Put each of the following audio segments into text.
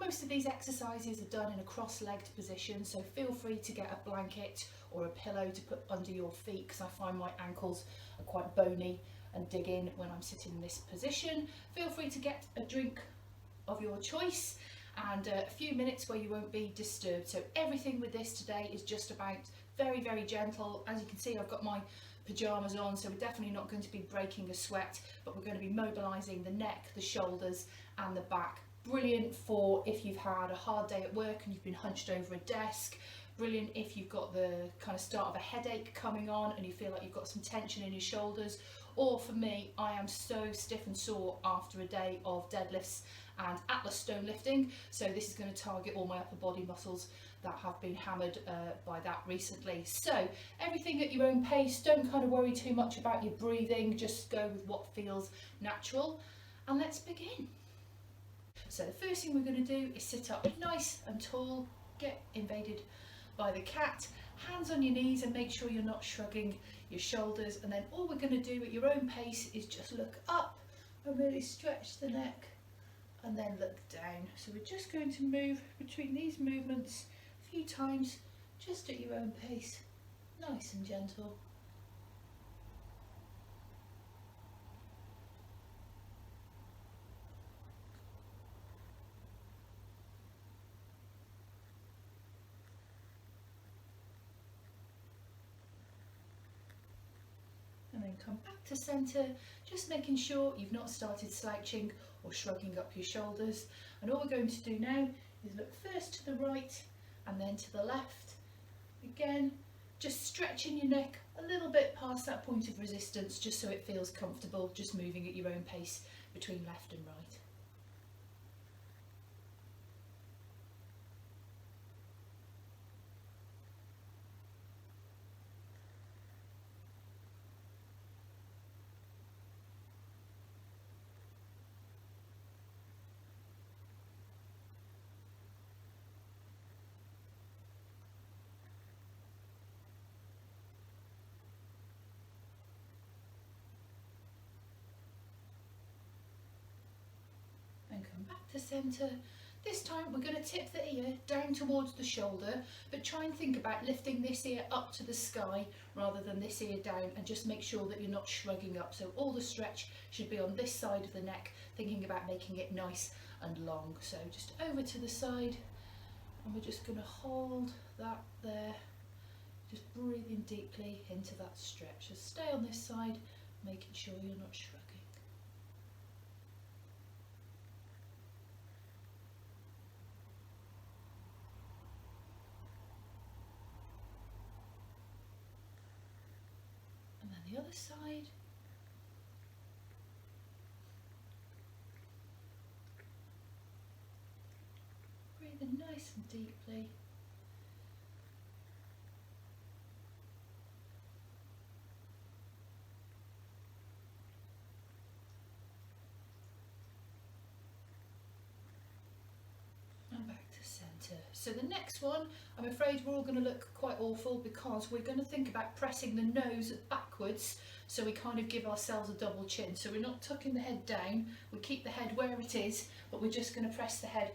Most of these exercises are done in a cross-legged position, so feel free to get a blanket or a pillow to put under your feet, because I find my ankles are quite bony and dig in when I'm sitting in this position. Feel free to get a drink of your choice and a few minutes where you won't be disturbed. So everything with this today is just about very, very gentle. As you can see, I've got my pyjamas on, so we're definitely not going to be breaking a sweat, but we're going to be mobilising the neck, the shoulders and the back. Brilliant for if you've had a hard day at work and you've been hunched over a desk. Brilliant if you've got the kind of start of a headache coming on and you feel like you've got some tension in your shoulders. Or for me, I am so stiff and sore after a day of deadlifts and Atlas stone lifting, so this is going to target all my upper body muscles that have been hammered by that recently. So everything at your own pace, don't kind of worry too much about your breathing, just go with what feels natural, and let's begin. So the first thing we're going to do is sit up nice and tall, get invaded by the cat, hands on your knees and make sure you're not shrugging your shoulders, and then all we're going to do at your own pace is just look up and really stretch the neck and then look down. So we're just going to move between these movements a few times, just at your own pace, nice and gentle. And then come back to centre, just making sure you've not started slouching or shrugging up your shoulders. And all we're going to do now is look first to the right and then to the left. Again, just stretching your neck a little bit past that point of resistance, just so it feels comfortable, just moving at your own pace between left and right. And come back to centre. This time we're going to tip the ear down towards the shoulder, but try and think about lifting this ear up to the sky rather than this ear down, and just make sure that you're not shrugging up. So all the stretch should be on this side of the neck, thinking about making it nice and long. So just over to the side, and we're just going to hold that there, just breathing deeply into that stretch. Just stay on this side, making sure you're not shrugging. The other side. Breathing nice and deeply. And back to centre. So the next one, I'm afraid we're all going to look quite awful, because we're going to think about pressing the nose backwards, so we kind of give ourselves a double chin. So we're not tucking the head down, we keep the head where it is, but we're just going to press the head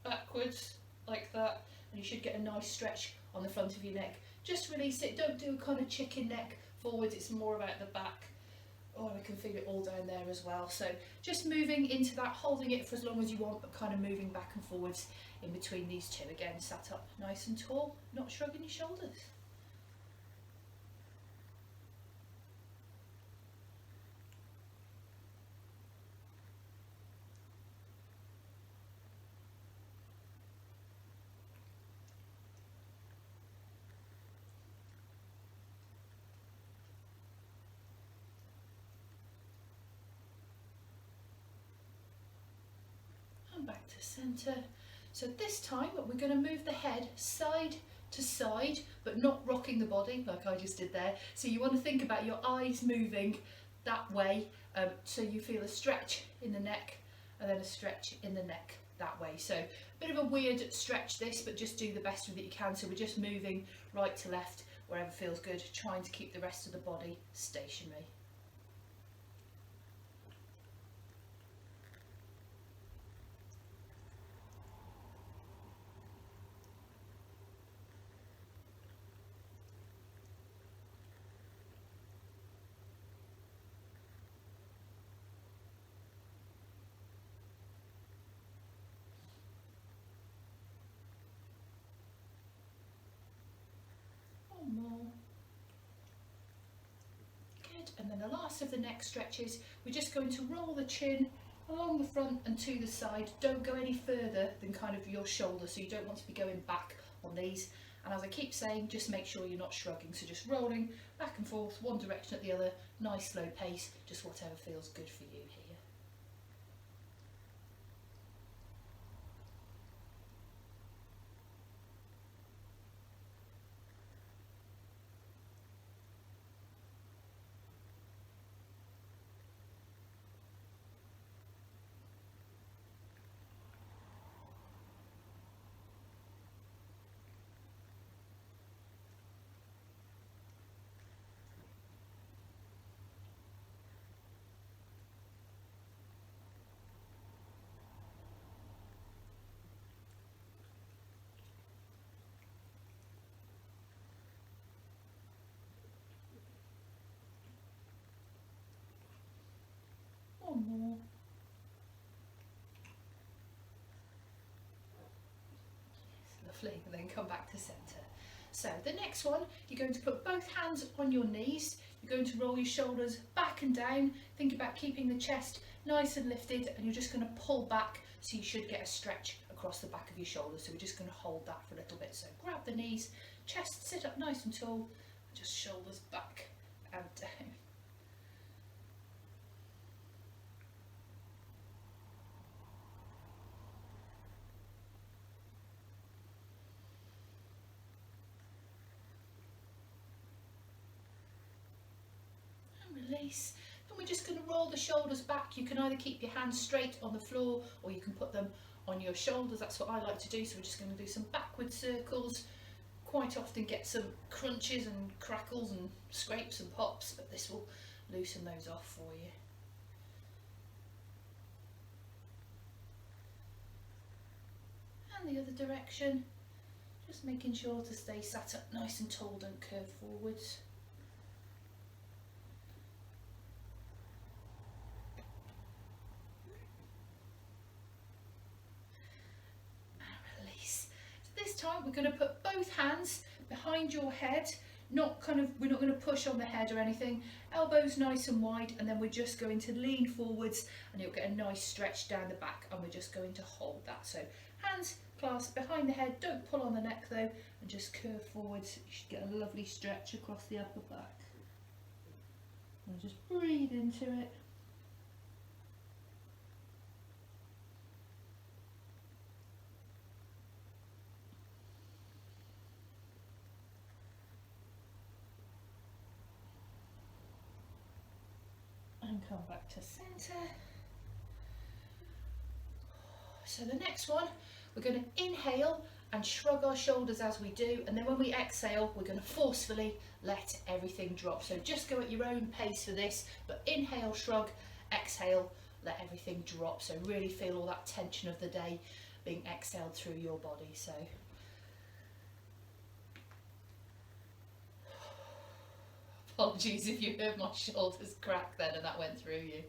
backwards like that, and you should get a nice stretch on the front of your neck. Just release it, don't do a kind of chicken neck forwards, it's more about the back. Oh, I can feel it all down there as well. So just moving into that, holding it for as long as you want, but kind of moving back and forwards in between these two. Again, sat up nice and tall, not shrugging your shoulders. And back to centre. So this time we're going to move the head side to side, but not rocking the body like I just did there. So you want to think about your eyes moving that way, so you feel a stretch in the neck and then a stretch in the neck that way. So a bit of a weird stretch this, but just do the best with it you can. So we're just moving right to left wherever feels good, trying to keep the rest of the body stationary. Good. And then the last of the neck stretches, we're just going to roll the chin along the front and to the side. Don't go any further than kind of your shoulder, so you don't want to be going back on these. And as I keep saying, just make sure you're not shrugging, so just rolling back and forth, one direction at the other, nice slow pace, just whatever feels good for you here. One more. Yes, lovely. And then come back to centre. So the next one, you're going to put both hands on your knees. You're going to roll your shoulders back and down. Think about keeping the chest nice and lifted, and you're just going to pull back, so you should get a stretch across the back of your shoulders. So we're just going to hold that for a little bit. So grab the knees, chest sit up nice and tall, and just shoulders back and down. Release. And we're just going to roll the shoulders back. You can either keep your hands straight on the floor, or you can put them on your shoulders. That's what I like to do. So we're just going to do some backward circles. Quite often get some crunches and crackles and scrapes and pops, but this will loosen those off for you. And the other direction, just making sure to stay sat up nice and tall, don't curve forwards. Time we're going to put both hands behind your head, we're not going to push on the head or anything, elbows nice and wide, and then we're just going to lean forwards and you'll get a nice stretch down the back, and we're just going to hold that. So hands clasped behind the head, don't pull on the neck though, and just curve forwards. You should get a lovely stretch across the upper back. And just breathe into it. And come back to centre. So the next one, we're going to inhale and shrug our shoulders as we do, and then when we exhale, we're going to forcefully let everything drop. So just go at your own pace for this, but inhale, shrug, exhale, let everything drop. So really feel all that tension of the day being exhaled through your body. So apologies if you heard my shoulders crack then and that went through you.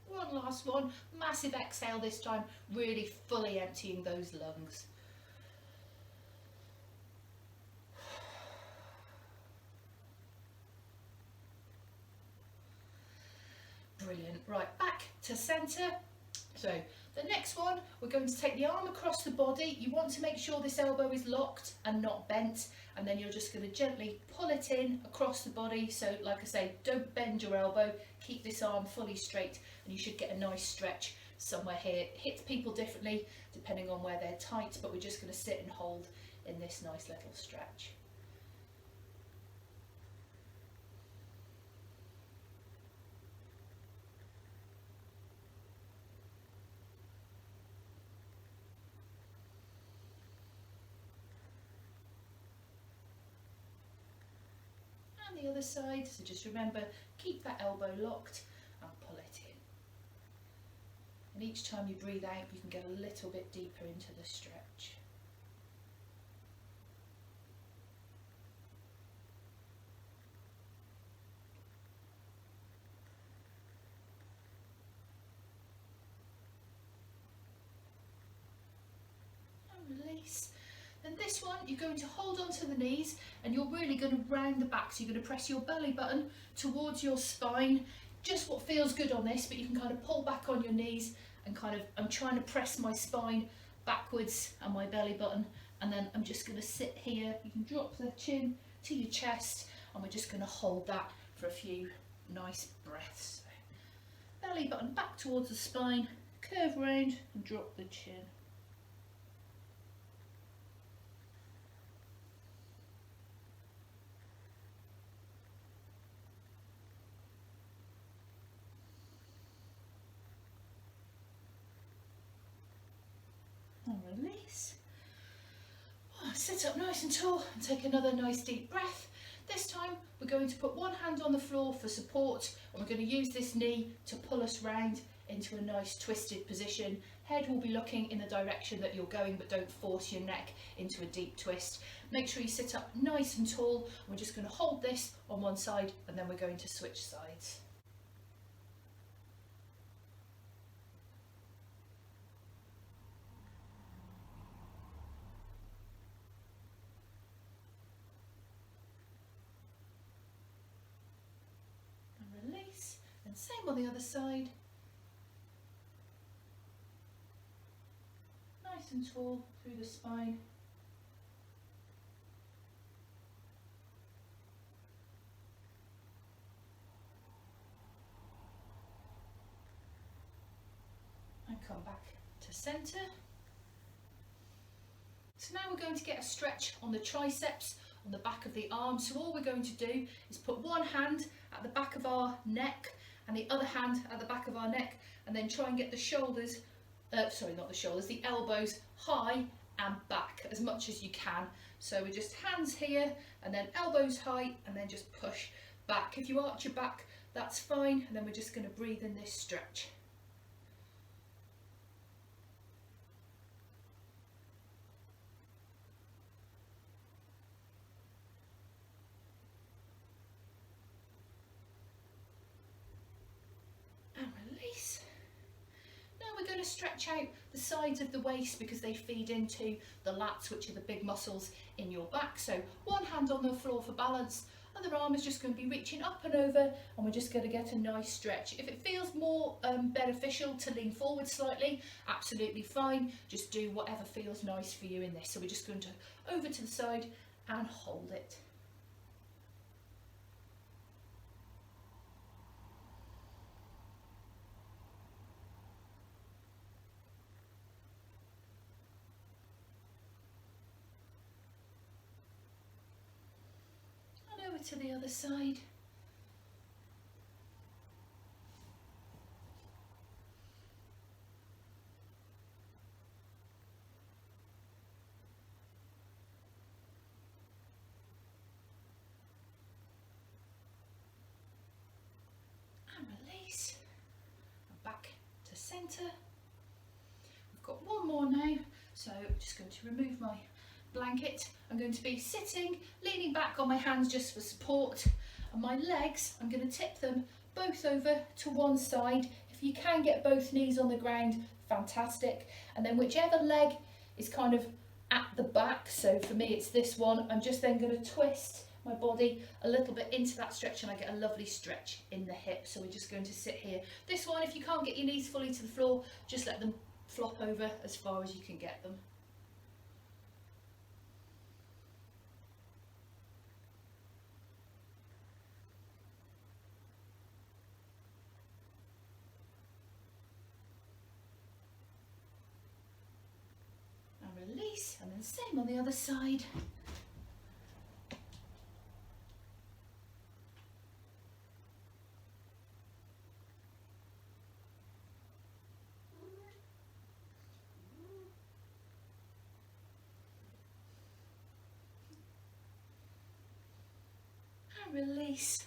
One last one, massive exhale this time, really fully emptying those lungs. Brilliant. Right, back to centre. So the next one, we're going to take the arm across the body. You want to make sure this elbow is locked and not bent, and then you're just going to gently pull it in across the body. So like I say, don't bend your elbow, keep this arm fully straight, and you should get a nice stretch somewhere here. It hits people differently depending on where they're tight, but we're just going to sit and hold in this nice little stretch. The other side, so just remember, keep that elbow locked and pull it in. And each time you breathe out, you can get a little bit deeper into the stretch. release. Then this one, you're going to hold onto the knees and you're really going to round the back. So you're going to press your belly button towards your spine. Just what feels good on this, but you can kind of pull back on your knees and kind of, I'm trying to press my spine backwards and my belly button. And then I'm just going to sit here. You can drop the chin to your chest and we're just going to hold that for a few nice breaths. So, belly button back towards the spine, curve round and drop the chin. And release. Sit up nice and tall and take another nice deep breath. This time we're going to put one hand on the floor for support and we're going to use this knee to pull us round into a nice twisted position. Head will be looking in the direction that you're going, but don't force your neck into a deep twist. Make sure you sit up nice and tall. We're just going to hold this on one side and then we're going to switch sides. And same on the other side. Nice and tall through the spine. And come back to centre. So now we're going to get a stretch on the triceps, on the back of the arm. So all we're going to do is put one hand at the back of our neck and the other hand at the back of our neck, and then try and get the shoulders, the elbows high and back as much as you can. So we're just hands here and then elbows high and then just push back. If you arch your back, that's fine, and then we're just going to breathe in this stretch. Stretch out the sides of the waist because they feed into the lats, which are the big muscles in your back. So one hand on the floor for balance, other arm is just going to be reaching up and over, and we're just going to get a nice stretch. If it feels more beneficial to lean forward slightly, absolutely fine. Just do whatever feels nice for you in this. So we're just going to over to the side and hold it. To the other side. And release. And back to centre. We've got one more now, so I'm just going to remove my blanket. I'm going to be sitting, leaning back on my hands just for support, and my legs, I'm going to tip them both over to one side. If you can get both knees on the ground, fantastic. And then whichever leg is kind of at the back, so for me it's this one, I'm just then going to twist my body a little bit into that stretch and I get a lovely stretch in the hip. So we're just going to sit here. This one, if you can't get your knees fully to the floor, just let them flop over as far as you can get them. Release, and then same on the other side. And release.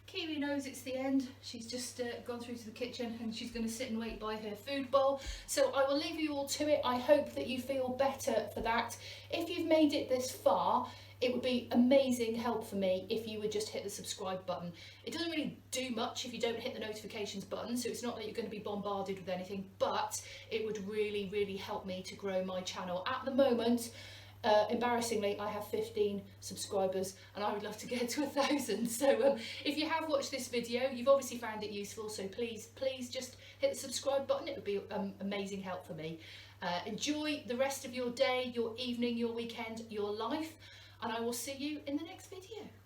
Kiwi knows it's the end. She's just gone through to the kitchen and she's going to sit and wait by her food bowl. So I will leave you all to it. I hope that you feel better for that. If you've made it this far, it would be amazing help for me if you would just hit the subscribe button. It doesn't really do much if you don't hit the notifications button, so it's not that you're going to be bombarded with anything, but it would really help me to grow my channel. At the moment, embarrassingly, I have 15 subscribers and I would love to get to 1,000. So if you have watched this video, you've obviously found it useful, so please just hit the subscribe button. It would be amazing help for me. Enjoy the rest of your day, your evening, your weekend, your life, and I will see you in the next video.